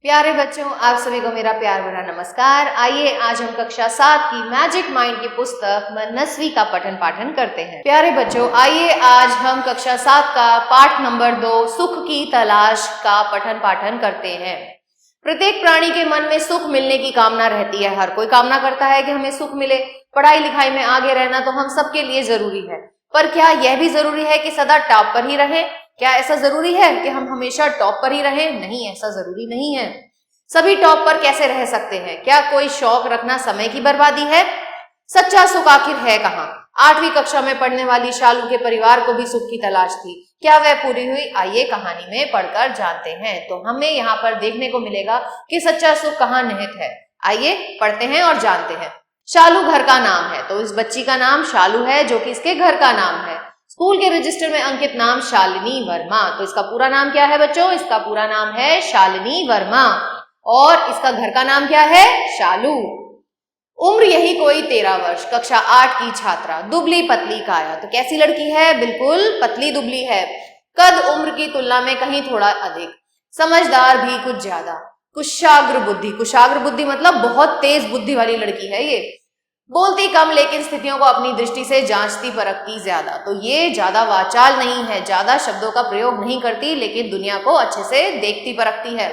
प्यारे बच्चों, आप सभी को मेरा प्यार भरा नमस्कार। आइए आज हम कक्षा 7 की मैजिक माइंड की पुस्तक मनस्वी का पठन पाठन करते हैं। प्यारे बच्चों, आइए आज हम कक्षा 7 का पाठ नंबर 2 सुख की तलाश का पठन पाठन करते हैं। प्रत्येक प्राणी के मन में सुख मिलने की कामना रहती है। हर कोई कामना करता है कि हमें सुख मिले। पढ़ाई लिखाई में आगे रहना तो हम सबके लिए जरूरी है, पर क्या यह भी जरूरी है कि सदा टॉप पर ही रहे? क्या ऐसा जरूरी है कि हम हमेशा टॉप पर ही रहें? नहीं, ऐसा जरूरी नहीं है। सभी टॉप पर कैसे रह सकते हैं? क्या कोई शौक रखना समय की बर्बादी है? सच्चा सुख आखिर है कहाँ? 8वीं कक्षा में पढ़ने वाली शालू के परिवार को भी सुख की तलाश थी। क्या वह पूरी हुई? आइए कहानी में पढ़कर जानते हैं। तो हमें यहाँ पर देखने को मिलेगा कि सच्चा सुख कहाँ निहित है। आइए पढ़ते हैं और जानते हैं। शालू घर का नाम है, तो इस बच्ची का नाम शालू है, जो कि इसके घर का नाम है। स्कूल के रजिस्टर में अंकित नाम शालिनी वर्मा। तो इसका पूरा नाम क्या है बच्चों? इसका पूरा नाम है शालिनी वर्मा। और इसका घर का नाम क्या है? शालू। उम्र यही कोई 13 वर्ष। कक्षा 8 की छात्रा। दुबली पतली काया। तो कैसी लड़की है? बिल्कुल पतली दुबली है। कद उम्र की तुलना में कहीं थोड़ा अधिक। समझदार भी कुछ ज्यादा। कुशाग्र बुद्धि। कुशाग्र बुद्धि मतलब बहुत तेज बुद्धि वाली लड़की है ये। बोलती कम, लेकिन स्थितियों को अपनी दृष्टि से जांचती परखती ज्यादा। तो ये ज्यादा वाचाल नहीं है, ज्यादा शब्दों का प्रयोग नहीं करती, लेकिन दुनिया को अच्छे से देखती परखती है।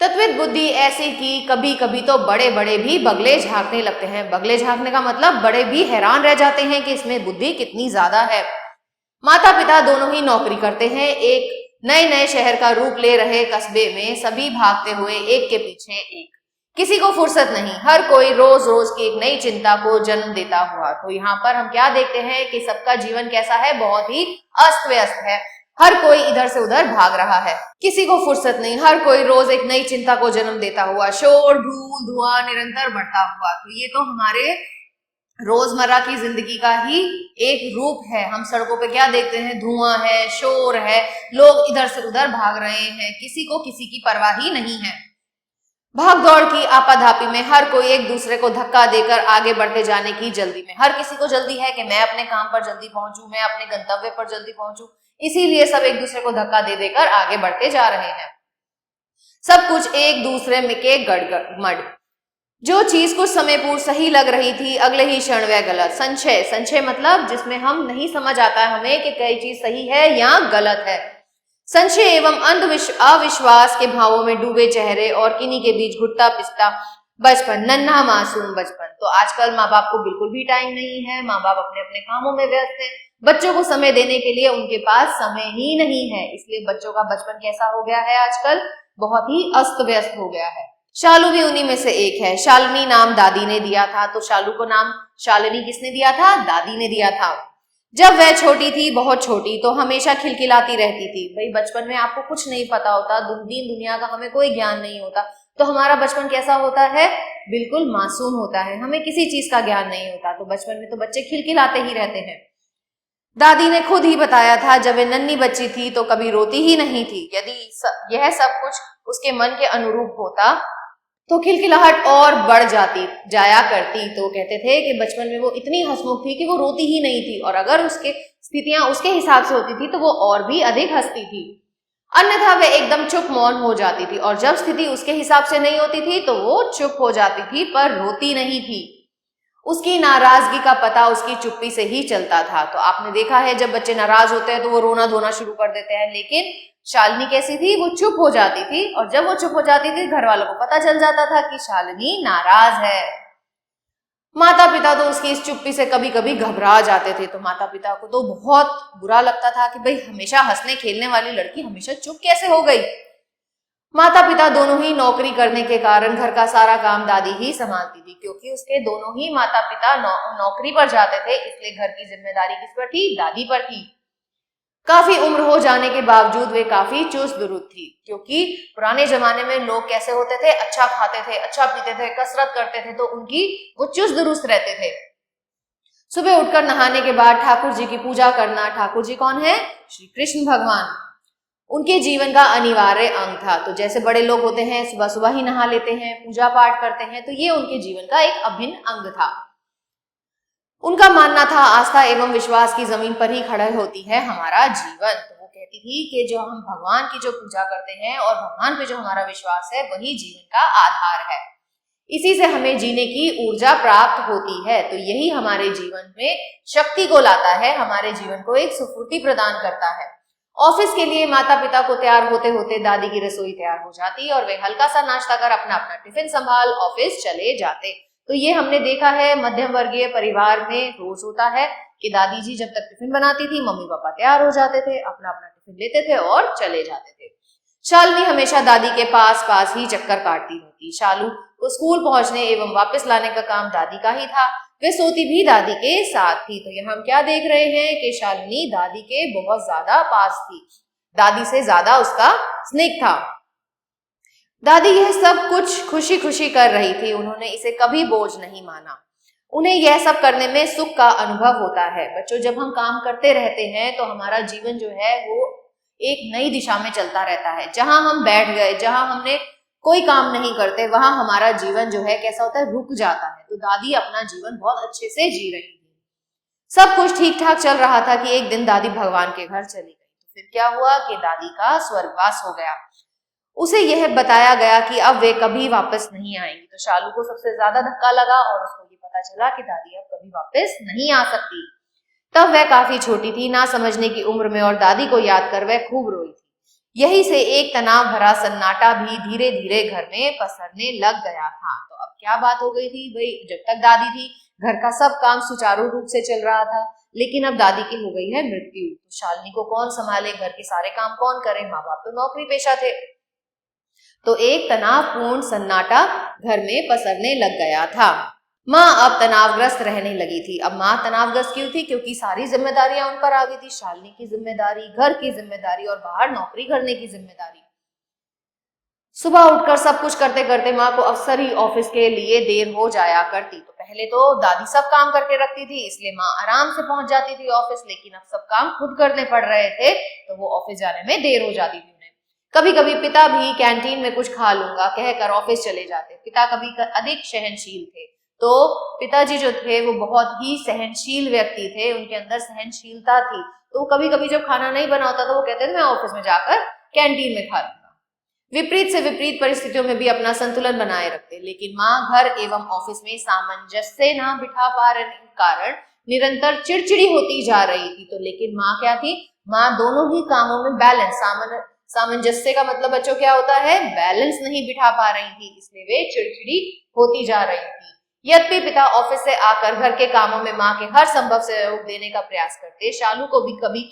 तत्वित बुद्धि ऐसी कि कभी कभी तो बड़े बड़े भी बगले झांकने लगते हैं। बगले झांकने का मतलब बड़े भी हैरान रह जाते हैं कि इसमें बुद्धि कितनी ज्यादा है। माता पिता दोनों ही नौकरी करते हैं। एक नए नए शहर का रूप ले रहे कस्बे में सभी भागते हुए एक के पीछे एक। किसी को फुर्सत नहीं। हर कोई रोज रोज की एक नई चिंता को जन्म देता हुआ। तो यहाँ पर हम क्या देखते हैं कि सबका जीवन कैसा है? बहुत ही अस्त व्यस्त है। हर कोई इधर से उधर भाग रहा है, किसी को फुर्सत नहीं। हर कोई रोज एक नई चिंता को जन्म देता हुआ। शोर धूल धुआं निरंतर बढ़ता हुआ। तो ये तो हमारे रोजमर्रा की जिंदगी का ही एक रूप है। हम सड़कों पे क्या देखते हैं? धुआं है, शोर है, लोग इधर से उधर भाग रहे हैं, किसी को किसी की परवाह ही नहीं है। भाग दौड़ की आपाधापी में हर कोई एक दूसरे को धक्का देकर आगे बढ़ते जाने की जल्दी में। हर किसी को जल्दी है कि मैं अपने काम पर जल्दी पहुंचूं, मैं अपने गंतव्य पर जल्दी पहुंचूं। इसीलिए सब एक दूसरे को धक्का दे देकर आगे बढ़ते जा रहे हैं। सब कुछ एक दूसरे में के गड़मड़। जो चीज कुछ समय पूर्व सही लग रही थी, अगले ही क्षण वह गलत। संशय। संशय मतलब जिसमें हम नहीं समझ आता है हमें कि कई चीज सही है या गलत है। संशय एवं अविश्वास के भावों में डूबे चेहरे और किन्हीं के बीच घुटता पिसता बचपन, नन्हा मासूम बचपन। तो आजकल माँ बाप को बिल्कुल भी टाइम नहीं है। माँ बाप अपने अपने कामों में व्यस्त है। बच्चों को समय देने के लिए उनके पास समय ही नहीं है। इसलिए बच्चों का बचपन कैसा हो गया है आजकल? बहुत ही अस्त व्यस्त हो गया है। शालू भी उन्हीं में से एक है। शालिनी नाम दादी ने दिया था। तो शालू को नाम शालिनी किसने दिया था? दादी ने दिया था। जब वह छोटी थी, बहुत छोटी, तो हमेशा खिलखिलाती रहती थी। भाई बचपन में आपको कुछ नहीं पता होता, दीन दुनिया का हमें कोई ज्ञान नहीं होता, तो हमारा बचपन कैसा होता है? बिल्कुल मासूम होता है। हमें किसी चीज का ज्ञान नहीं होता, तो बचपन में तो बच्चे खिलखिलाते ही रहते हैं। दादी ने खुद ही बताया था, जब वह नन्ही बच्ची थी तो कभी रोती ही नहीं थी। यदि यह सब कुछ उसके मन के अनुरूप होता तो खिलखिलाहट और बढ़ जाया करती। तो कहते थे कि बचपन में वो इतनी हंसमुख थी कि वो रोती ही नहीं थी, और अगर उसके स्थितियां उसके हिसाब से होती थी तो वो और भी अधिक हंसती थी। अन्यथा वह एकदम चुप मौन हो जाती थी, और जब स्थिति उसके हिसाब से नहीं होती थी तो वो चुप हो जाती थी, पर रोती नहीं थी। उसकी नाराजगी का पता उसकी चुप्पी से ही चलता था। तो आपने देखा है जब बच्चे नाराज होते हैं तो वो रोना धोना शुरू कर देते हैं, लेकिन शालिनी कैसी थी? वो चुप हो जाती थी, और जब वो चुप हो जाती थी घर वालों को पता चल जाता था कि शालिनी नाराज है। माता पिता तो उसकी इस चुप्पी से कभी कभी घबरा जाते थे। तो माता पिता को तो बहुत बुरा लगता था कि भाई हमेशा हंसने खेलने वाली लड़की हमेशा चुप कैसे हो गई। माता पिता दोनों ही नौकरी करने के कारण घर का सारा काम दादी ही संभालती थी। क्योंकि उसके दोनों ही माता पिता नौकरी पर जाते थे, इसलिए घर की जिम्मेदारी किस पर थी? दादी पर थी। काफी उम्र हो जाने के बावजूद वे काफी चुस्त दुरुस्त थी। क्योंकि पुराने जमाने में लोग कैसे होते थे? अच्छा खाते थे, अच्छा पीते थे, कसरत करते थे, तो उनकी वो चुस्त दुरुस्त रहते थे। सुबह उठकर नहाने के बाद ठाकुर जी की पूजा करना। ठाकुर जी कौन है? श्री कृष्ण भगवान। उनके जीवन का अनिवार्य अंग था। तो जैसे बड़े लोग होते हैं सुबह सुबह ही नहा लेते हैं, पूजा पाठ करते हैं, तो ये उनके जीवन का एक अभिन्न अंग था। उनका मानना था आस्था एवं विश्वास की जमीन पर ही खड़ा होती है हमारा जीवन। तो वो कहती थी कि जो हम भगवान की जो पूजा करते हैं और भगवान पे जो हमारा विश्वास है वही जीवन का आधार है। इसी से हमें जीने की ऊर्जा प्राप्त होती है। तो यही हमारे जीवन में शक्ति को लाता है, हमारे जीवन को एक स्फूर्ति प्रदान करता है। ऑफिस के लिए माता पिता को तैयार होते होते दादी की रसोई तैयार हो जाती और वे हल्का सा नाश्ता कर अपना अपना टिफिन संभाल ऑफिस चले जाते। तो ये हमने देखा है मध्यम वर्गीय परिवार में रोज होता है कि दादी जी जब तक टिफिन बनाती थी मम्मी पापा तैयार हो जाते थे, अपना अपना टिफिन लेते थे और चले जाते थे। शालिनी हमेशा दादी के पास ही चक्कर काटती रहती। शालू को स्कूल पहुंचने एवं वापस लाने का काम दादी का ही था। वे सोती भी दादी के साथ थी। तो यहाँ हम क्या देख रहे हैं कि शालिनी दादी के बहुत ज्यादा पास थी, दादी से ज्यादा उसका स्नेह था। दादी यह सब कुछ खुशी खुशी कर रही थी, उन्होंने इसे कभी बोझ नहीं माना। उन्हें यह सब करने में सुख का अनुभव होता है। बच्चों, जब हम काम करते रहते हैं तो हमारा जीवन जो है वो एक नई दिशा में चलता रहता है। जहां हम बैठ गए, जहां हमने कोई काम नहीं करते, वहां हमारा जीवन जो है कैसा होता है, रुक जाता है। तो दादी अपना जीवन बहुत अच्छे से जी रही थी, सब कुछ ठीक ठाक चल रहा था कि एक दिन दादी भगवान के घर चली गई। तो फिर क्या हुआ कि दादी का स्वर्गवास हो गया। उसे यह बताया गया कि अब वे कभी वापस नहीं आएंगी। तो शालू को सबसे ज्यादा धक्का लगा और उसको ये पता चला कि दादी अब कभी वापस नहीं आ सकती। तब वह काफी छोटी थी, ना समझने की उम्र में, और दादी को याद कर वह खूब रोई थी। यही से एक तनाव भरा सन्नाटा भी धीरे धीरे घर में पसरने लग गया था। तो अब क्या बात हो गई थी भाई, जब तक दादी थी घर का सब काम सुचारू रूप से चल रहा था, लेकिन अब दादी की हो गई है मृत्यु। तो शालिनी को कौन संभाले, घर के सारे काम कौन करे, माँ बाप तो नौकरी पेशा थे। तो एक तनावपूर्ण सन्नाटा घर में पसरने लग गया था। माँ अब तनावग्रस्त रहने लगी थी। अब माँ तनावग्रस्त क्यों थी? क्योंकि सारी जिम्मेदारियां उन पर आ गई थी। शालिनी की जिम्मेदारी, घर की जिम्मेदारी और बाहर नौकरी करने की जिम्मेदारी। सुबह उठकर सब कुछ करते करते माँ को अक्सर ही ऑफिस के लिए देर हो जाया करती। तो पहले तो दादी सब काम करके रखती थी, इसलिए माँ आराम से पहुंच जाती थी ऑफिस, लेकिन अब सब काम खुद करने पड़ रहे थे तो वो ऑफिस जाने में देर हो जाती थी। कभी कभी पिता भी कैंटीन में कुछ खा लूंगा कहकर ऑफिस चले जाते। पिता कभी अधिक सहनशील थे। तो पिताजी जो थे वो बहुत ही सहनशील व्यक्ति थे, उनके अंदर सहनशीलता थी। तो कभी कभी जब खाना नहीं बना होता तो वो कहते थे मैं ऑफिस में जाकर कैंटीन में खा लूंगा। विपरीत से विपरीत परिस्थितियों में भी अपना संतुलन बनाए रखते। लेकिन माँ घर एवं ऑफिस में सामंजस्य न बिठा पाने के कारण निरंतर चिड़चिड़ी होती जा रही थी। तो लेकिन माँ क्या थी, माँ दोनों ही कामों में बैलेंस, सामंजस्य का मतलब बच्चों क्या होता है, बैलेंस नहीं बिठा पा रही थी, इसलिए वे चिड़चिड़ी होती जा रही थी। यद्यपि पिता ऑफिस से आकर घर के कामों में माँ के हर संभव सहयोग देने का प्रयास करते, शालू को भी कभी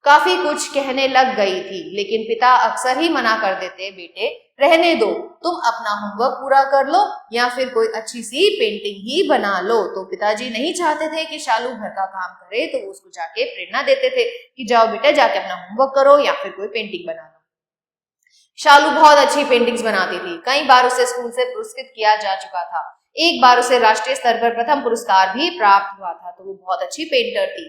काफी कुछ कहने लग गई थी, लेकिन पिता अक्सर ही मना कर देते, बेटे रहने दो, तुम अपना होमवर्क पूरा कर लो या फिर कोई अच्छी सी पेंटिंग ही बना लो। तो पिताजी नहीं चाहते थे कि शालू घर का काम करे, तो वो उसको जाके प्रेरणा देते थे कि जाओ बेटा जाके अपना होमवर्क करो या फिर कोई पेंटिंग बना लो। शालू बहुत अच्छी पेंटिंग्स बनाती थी, कई बार उसे स्कूल से पुरस्कृत किया जा चुका था। एक बार उसे राष्ट्रीय स्तर पर प्रथम पुरस्कार भी प्राप्त हुआ था। तो वो बहुत अच्छी पेंटर थी।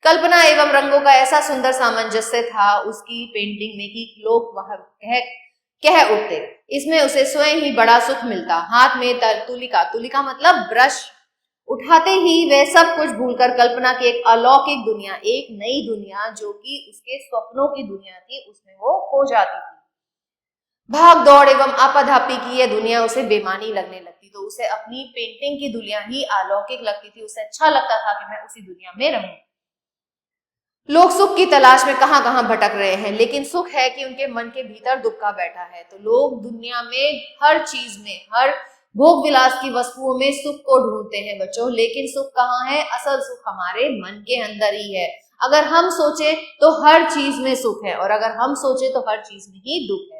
कल्पना एवं रंगों का ऐसा सुंदर सामंजस्य था उसकी पेंटिंग में कि लोग वह कह उठते। इसमें उसे स्वयं ही बड़ा सुख मिलता। हाथ में तुलिका मतलब ब्रश उठाते ही वह सब कुछ भूलकर कल्पना की एक अलौकिक दुनिया, एक नई दुनिया जो कि उसके स्वप्नों की दुनिया थी, उसमें वो खो जाती थी। भाग दौड़ एवं आपाधापी की यह दुनिया उसे बेमानी लगने लगती। तो उसे अपनी पेंटिंग की दुनिया ही अलौकिक लगती थी। उसे अच्छा लगता था कि मैं उसी दुनिया में रहूं। लोग सुख की तलाश में कहां कहां भटक रहे हैं, लेकिन सुख है कि उनके मन के भीतर दुबका बैठा है। तो लोग दुनिया में हर चीज में, हर भोग विलास की वस्तुओं में सुख को ढूंढते हैं बच्चों, लेकिन सुख कहाँ है? असल सुख हमारे मन के अंदर ही है। अगर हम सोचे तो हर चीज में सुख है, और अगर हम सोचे तो हर चीज में ही दुख है।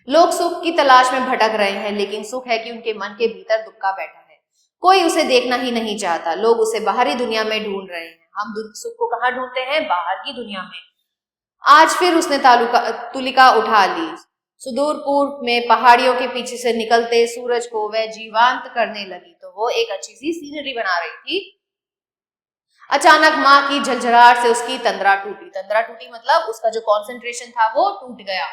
लोग सुख की तलाश में भटक रहे हैं, लेकिन सुख है कि उनके मन के भीतर दुबका बैठा है। कोई उसे देखना ही नहीं चाहता। लोग उसे बाहरी दुनिया में ढूंढ रहे हैं। हम सुख को कहाँ ढूंढते हैं? बाहर की दुनिया में। आज फिर उसने तुलिका उठा ली। सुदूर पूर्व में पहाड़ियों के पीछे से निकलते सूरज को वह जीवांत करने लगी। तो वो एक अच्छी सी सीनरी बना रही थी। अचानक माँ की झलझलाहट से उसकी तंद्रा टूटी। तंद्रा टूटी मतलब उसका जो कंसंट्रेशन था वो टूट गया।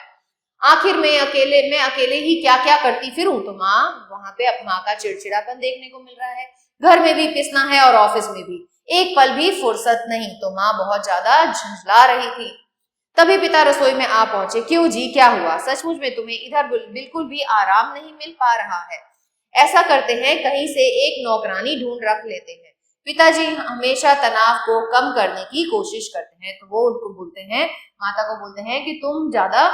आखिर मैं अकेले ही क्या क्या करती फिरूं। तो माँ वहां पे माँ का चिड़चिड़ापन देखने को मिल रहा है। घर में भी पिसना है और ऑफिस में भी। एक पल भी फुर्सत नहीं। तो माँ बहुत ज्यादा झुंझला रही थी। तभी पिता रसोई में आ पहुंचे। क्यों जी, क्या हुआ? सचमुच में तुम्हें इधर बिल्कुल भी आराम नहीं मिल पा रहा है? ऐसा करते हैं, कहीं से एक नौकरानी ढूंढ रख लेते हैं। पिताजी हमेशा तनाव को कम करने की कोशिश करते हैं, तो वो उनको बोलते हैं, माता को बोलते हैं कि तुम ज्यादा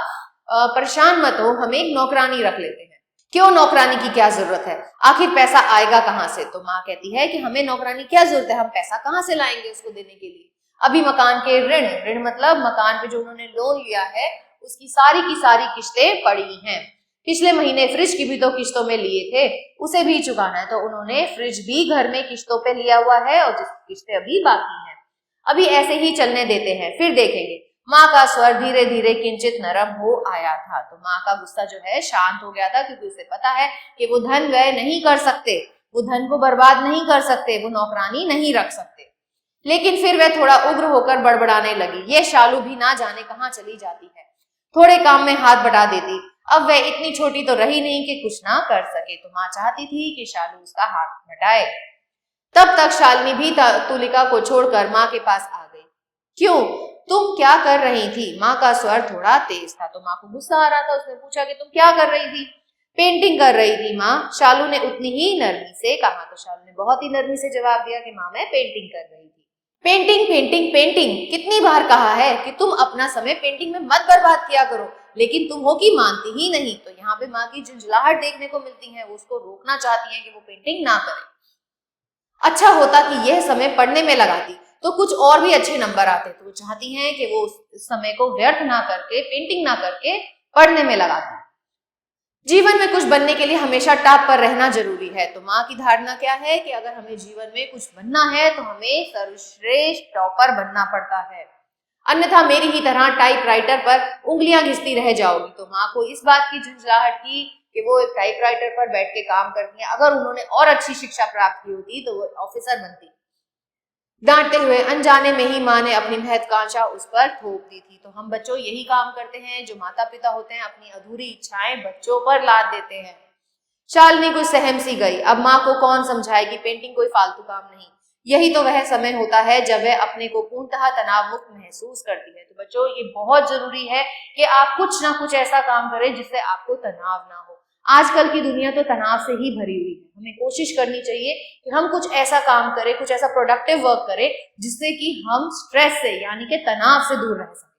परेशान मत हो, हम एक नौकरानी रख लेते हैं। क्यों? नौकरानी की क्या जरूरत है? आखिर पैसा आएगा कहाँ से? तो माँ कहती है कि हमें नौकरानी क्या जरूरत है, हम पैसा कहाँ से लाएंगे उसको देने के लिए? अभी मकान के ऋण मतलब मकान पे जो उन्होंने लोन लिया है उसकी सारी की सारी किस्तें पड़ी हैं। पिछले महीने फ्रिज की भी तो किस्तों में लिए थे, उसे भी चुकाना है। तो उन्होंने फ्रिज भी घर में किस्तों पे लिया हुआ है और जिसकी किस्तें अभी बाकी हैं। अभी ऐसे ही चलने देते हैं, फिर देखेंगे। माँ का स्वर धीरे धीरे किंचित नरम हो आया था। तो माँ का गुस्सा जो है शांत हो गया था, क्योंकि उसे पता है कि वो धन व्यय नहीं कर सकते, वो धन को बर्बाद नहीं कर सकते, वो नौकरानी नहीं रख सकते। लेकिन फिर वह थोड़ा उग्र होकर बड़बड़ाने लगी। ये शालू भी ना जाने कहाँ चली जाती है, थोड़े काम में हाथ बटा देती। अब वह इतनी छोटी तो रही नहीं कि कुछ ना कर सके। तो माँ चाहती थी कि शालू उसका हाथ बटाए। तब तक शालिनी भी तुलिका को छोड़कर माँ के पास आ गई। क्यों, तुम क्या कर रही थी? माँ का स्वर थोड़ा तेज था। तो माँ को गुस्सा आ रहा था। उसने पूछा कि तुम क्या कर रही थी? पेंटिंग कर रही थी माँ, शालू ने उतनी ही नरमी से कहा। तो शालू ने बहुत ही नरमी से जवाब दिया कि माँ मैं पेंटिंग कर रही थी। पेंटिंग पेंटिंग पेंटिंग, कितनी बार कहा है कि तुम अपना समय पेंटिंग में मत बर्बाद किया करो, लेकिन तुम हो कि मानती ही नहीं। तो यहाँ पे माँ की झुंझलाहट देखने को मिलती है, वो उसको रोकना चाहती है कि वो पेंटिंग ना करे। अच्छा होता कि यह समय पढ़ने में लगाती तो कुछ और भी अच्छे नंबर आते। तो वो चाहती हैं कि वो उस समय को व्यर्थ ना करके, पेंटिंग ना करके पढ़ने में लगाती। जीवन में कुछ बनने के लिए हमेशा टॉप पर रहना जरूरी है। तो माँ की धारणा क्या है कि अगर हमें जीवन में कुछ बनना है तो हमें सर्वश्रेष्ठ टॉपर बनना पड़ता है, अन्यथा मेरी ही तरह टाइपराइटर पर उंगलियां घिसती रह जाओगी। तो माँ को इस बात की झुंझलाहट थी कि वो एक टाइपराइटर पर बैठ के काम करती है। अगर उन्होंने और अच्छी शिक्षा प्राप्त की होती तो वो ऑफिसर बनती। डांटते हुए अनजाने में ही माँ ने अपनी महत्वाकांक्षा उस पर थोप दी थी। तो हम बच्चों यही काम करते हैं, जो माता पिता होते हैं अपनी अधूरी इच्छाएं बच्चों पर लाद देते हैं। शालिनी कुछ सहम सी गई। अब माँ को कौन समझाए कि पेंटिंग कोई फालतू काम नहीं, यही तो वह समय होता है जब वह अपने को पूर्णतः तनाव मुक्त महसूस करती है। तो बच्चों ये बहुत जरूरी है कि आप कुछ ना कुछ ऐसा काम करें जिससे आपको तनाव ना हो। आजकल की दुनिया तो तनाव से ही भरी हुई है। हमें कोशिश करनी चाहिए कि हम कुछ ऐसा काम करें, कुछ ऐसा प्रोडक्टिव वर्क करें जिससे कि हम स्ट्रेस से यानी कि तनाव से दूर रह सकें।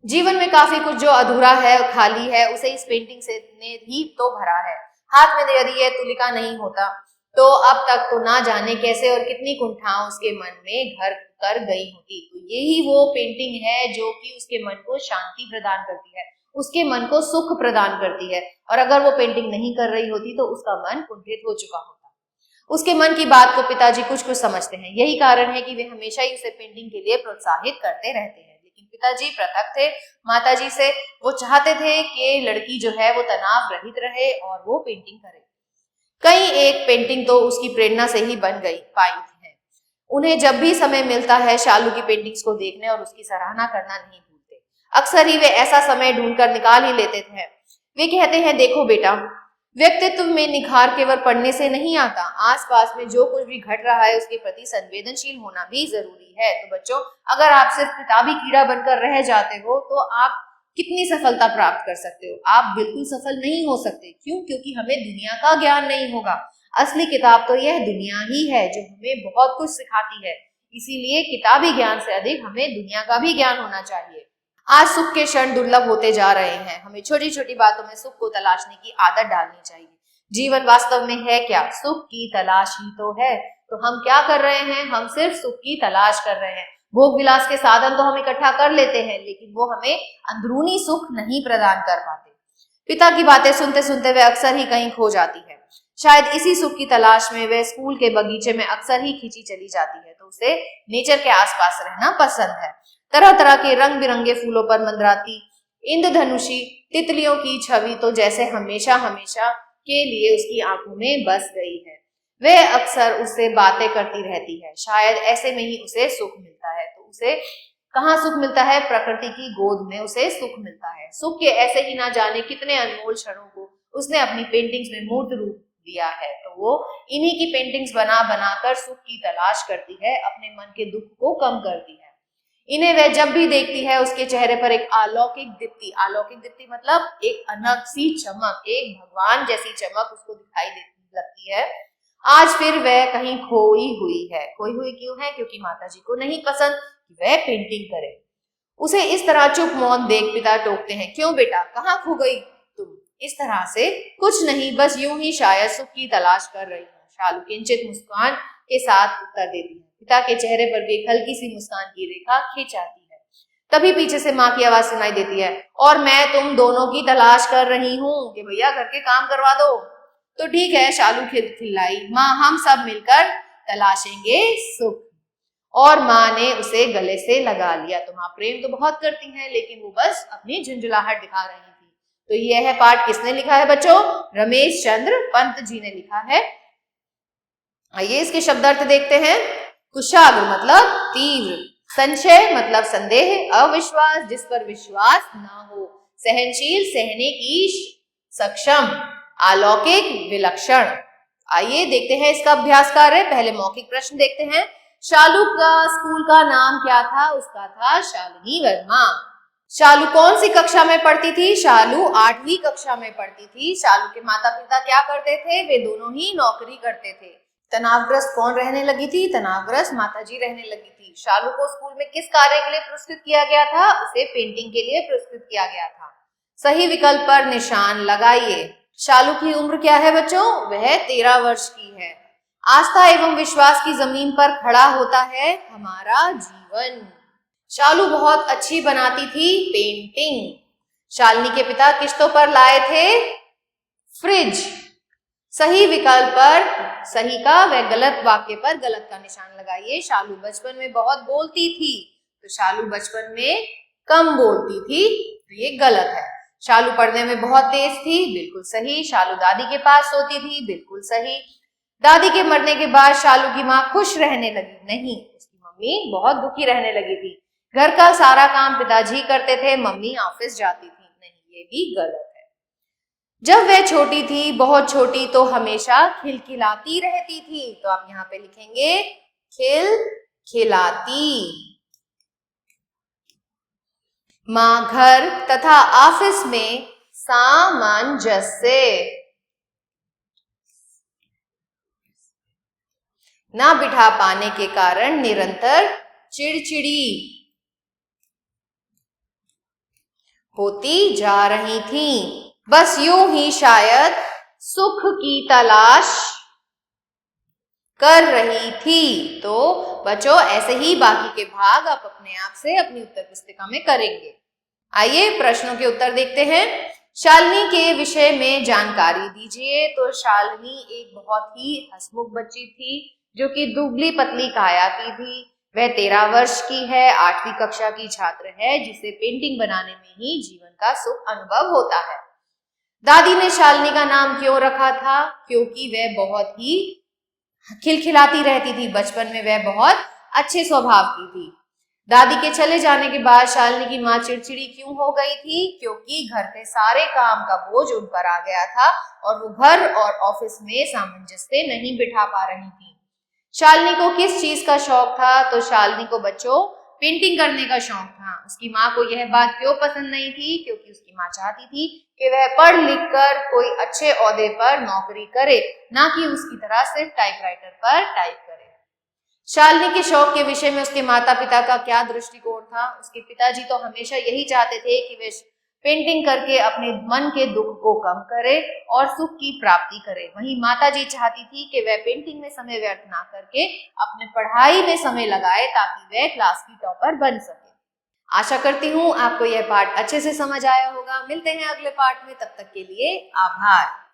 जीवन में काफी कुछ जो अधूरा है, खाली है, उसे इस पेंटिंग से ने ही तो भरा है। हाथ में यदि यह तुलिका नहीं होता तो अब तक तो ना जाने कैसे और कितनी कुंठाएं उसके मन में घर कर गई होती। तो यही वो पेंटिंग है जो कि उसके मन को शांति प्रदान करती है, उसके मन को सुख प्रदान करती है। और अगर वो पेंटिंग नहीं कर रही होती तो उसका मन कुंठित हो चुका होता। उसके मन की बात को पिताजी कुछ कुछ समझते हैं, यही कारण है कि वे हमेशा ही उसे पेंटिंग के लिए प्रोत्साहित करते रहते हैं। लेकिन पिताजी पृथक थे माताजी से। वो चाहते थे कि लड़की जो है वो तनाव रहित रहे और वो पेंटिंग करे। कई एक पेंटिंग तो उसकी प्रेरणा से ही बन गई पाई है। उन्हें जब भी समय मिलता है शालू की पेंटिंग्स को देखने और उसकी सराहना करना नहीं भूलते। अक्सर ही वे ऐसा समय ढूंढकर निकाल ही लेते थे। वे कहते हैं, देखो बेटा, व्यक्तित्व में निखार केवल पढ़ने से नहीं आता, आसपास में जो कुछ भी घट रहा है उसके प्रति संवेदनशील होना भी जरूरी है। तो बच्चों, अगर आप सिर्फ किताबी कीड़ा बनकर रह जाते हो तो आप कितनी सफलता प्राप्त कर सकते हो? आप बिल्कुल सफल नहीं हो सकते। क्यों? क्योंकि हमें दुनिया का ज्ञान नहीं होगा। असली किताब तो यह दुनिया ही है जो हमें बहुत कुछ सिखाती है। इसीलिए किताबी ज्ञान से अधिक हमें दुनिया का भी ज्ञान होना चाहिए। आज सुख के क्षण दुर्लभ होते जा रहे हैं। हमें छोटी छोटी बातों में सुख को तलाशने की आदत डालनी चाहिए। जीवन वास्तव में है क्या? सुख की तलाश ही तो है। तो हम क्या कर रहे हैं? हम सिर्फ सुख की तलाश कर रहे हैं। भोग विलास के साधन तो हम इकट्ठा कर लेते हैं, लेकिन वो हमें अंदरूनी सुख नहीं प्रदान कर पाते। पिता की बातें सुनते सुनते वे अक्सर ही कहीं खो जाती है। शायद इसी सुख की तलाश में वह स्कूल के बगीचे में अक्सर ही खींची चली जाती है। तो उसे नेचर के आसपास रहना पसंद है। तरह तरह के रंग बिरंगे फूलों पर मंडराती इंद्रधनुषी तितलियों की छवि तो जैसे हमेशा हमेशा के लिए उसकी आंखों में बस गई है। वह अक्सर उससे बातें करती रहती है। शायद ऐसे में ही उसे सुख मिलता है। तो उसे कहाँ सुख मिलता है? प्रकृति की गोद में उसे सुख मिलता है। सुख के ऐसे ही ना जाने कितने अनमोल क्षणों को उसने अपनी पेंटिंग्स में मूर्त रूप दिया है। तो वो इन्हीं की पेंटिंग्स बना बनाकर सुख की तलाश करती है, अपने मन के दुख को कम करती है। इन्हें वह जब भी देखती है उसके चेहरे पर एक अलौकिक दीप्ति मतलब एक अनक सी चमक, एक भगवान जैसी चमक उसको दिखाई देती लगती है। आज फिर वह कहीं खोई हुई क्यों है? क्योंकि माताजी को नहीं पसंद कि वह पेंटिंग करे। उसे इस तरह चुप मौन देख पिता टोकते हैं, क्यों बेटा, कहाँ खो गई तुम? इस तरह से, कुछ नहीं, बस यूं ही शायद सुख की तलाश कर रही हूँ, शालू किंचित मुस्कान के साथ उत्तर देती है। पिता के चेहरे पर भी एक हल्की सी मुस्कान की रेखा खिंच आती है। तभी पीछे से माँ की आवाज सुनाई देती है, और मैं तुम दोनों की तलाश कर रही हूँ कि भैया घर के काम करवा दो। तो ठीक है, शालू खिलाई, माँ हम सब मिलकर तलाशेंगे सुख। और माँ ने उसे गले से लगा लिया। तो माँ प्रेम तो बहुत करती हैं, लेकिन वो बस अपनी झुंझुलाहट दिखा रही थी। तो यह पाठ किसने लिखा है बच्चों? रमेश चंद्र पंत जी ने लिखा है। आइए इसके शब्दार्थ देखते हैं। कुशाग्र मतलब तीव्र, संशय मतलब संदेह, अविश्वास जिस पर विश्वास ना हो, सहनशील सहने की सक्षम, अलौकिक विलक्षण। आइए देखते हैं इसका अभ्यास कार्य। पहले मौखिक प्रश्न देखते हैं। शालू का स्कूल का नाम क्या था? उसका था शालिनी वर्मा। शालू कौन सी कक्षा में पढ़ती थी? शालू 8वीं कक्षा में पढ़ती थी। शालू के माता पिता क्या करते थे? वे दोनों ही नौकरी करते थे। तनावग्रस्त कौन रहने लगी थी? तनावग्रस्त माताजी रहने लगी थी। शालू को स्कूल में किस कार्य के लिए पुरस्कृत किया गया था? उसे पेंटिंग के लिए पुरस्कृत किया गया था। सही विकल्प पर निशान लगाइए। शालू की उम्र क्या है बच्चों? वह 13 वर्ष की है। आस्था एवं विश्वास की जमीन पर खड़ा होता है हमारा जीवन। शालू बहुत अच्छी बनाती थी पेंटिंग। शालिनी के पिता किश्तों पर लाए थे फ्रिज। सही विकल्प पर सही का व गलत वाक्य पर गलत का निशान लगाइए। शालू बचपन में बहुत बोलती थी, तो शालू बचपन में कम बोलती थी, तो ये गलत है। शालू पढ़ने में बहुत तेज थी, बिल्कुल सही। शालू दादी के पास सोती थी, बिल्कुल सही। दादी के मरने के बाद शालू की माँ खुश रहने लगी, नहीं, उसकी मम्मी बहुत दुखी रहने लगी थी। घर का सारा काम पिताजी करते थे, मम्मी ऑफिस जाती थी, नहीं, ये भी गलत है। जब वह छोटी थी, बहुत छोटी, तो हमेशा खिलखिलाती रहती थी, तो आप यहाँ पे लिखेंगे खिलखिलाती। माँ घर तथा ऑफिस में सामंजस्य, ना बिठा पाने के कारण निरंतर चिड़चिड़ी होती जा रही थी। बस यूं ही शायद सुख की तलाश कर रही थी। तो बच्चों ऐसे ही बाकी के भाग आप अपने आप से अपनी उत्तर पुस्तिका में करेंगे। आइए प्रश्नों के उत्तर देखते हैं। शालिनी के विषय में जानकारी दीजिए। तो शालिनी एक बहुत ही हंसमुख बच्ची थी, जो कि दुबली पतली काया की थी। वह 13 वर्ष की है, 8वीं कक्षा की छात्र है, जिसे पेंटिंग बनाने में ही जीवन का सुख अनुभव होता है। दादी ने शालिनी का नाम क्यों रखा था? क्योंकि वह बहुत ही खिलखिलाती रहती थी। बचपन में वह बहुत अच्छे स्वभाव की थी। दादी के चले जाने के बाद शालिनी की माँ चिड़चिड़ी क्यों हो गई थी? क्योंकि घर के सारे काम का बोझ उन पर आ गया था और वो घर और ऑफिस में सामंजस्य नहीं बिठा पा रही थी। शालिनी को किस चीज का शौक था? तो शालिनी को बच्चों पेंटिंग करने का शौक था। उसकी माँ को यह बात क्यों पसंद नहीं थी? क्योंकि उसकी माँ चाहती थी कि वह पढ़ लिख कर कोई अच्छे ओहदे पर नौकरी करे, ना कि उसकी तरह सिर्फ टाइपराइटर पर टाइप करे। शालिनी के शौक के विषय में उसके माता पिता का क्या दृष्टिकोण था? उसके पिताजी तो हमेशा यही चाहते थे कि वे पेंटिंग करके अपने मन के दुख को कम करे और सुख की प्राप्ति करे। वहीं माताजी चाहती थी कि वह पेंटिंग में समय व्यर्थ ना करके अपने पढ़ाई में समय लगाए, ताकि वह क्लास की टॉपर बन सके। आशा करती हूँ आपको यह पाठ अच्छे से समझ आया होगा। मिलते हैं अगले पाठ में, तब तक के लिए आभार।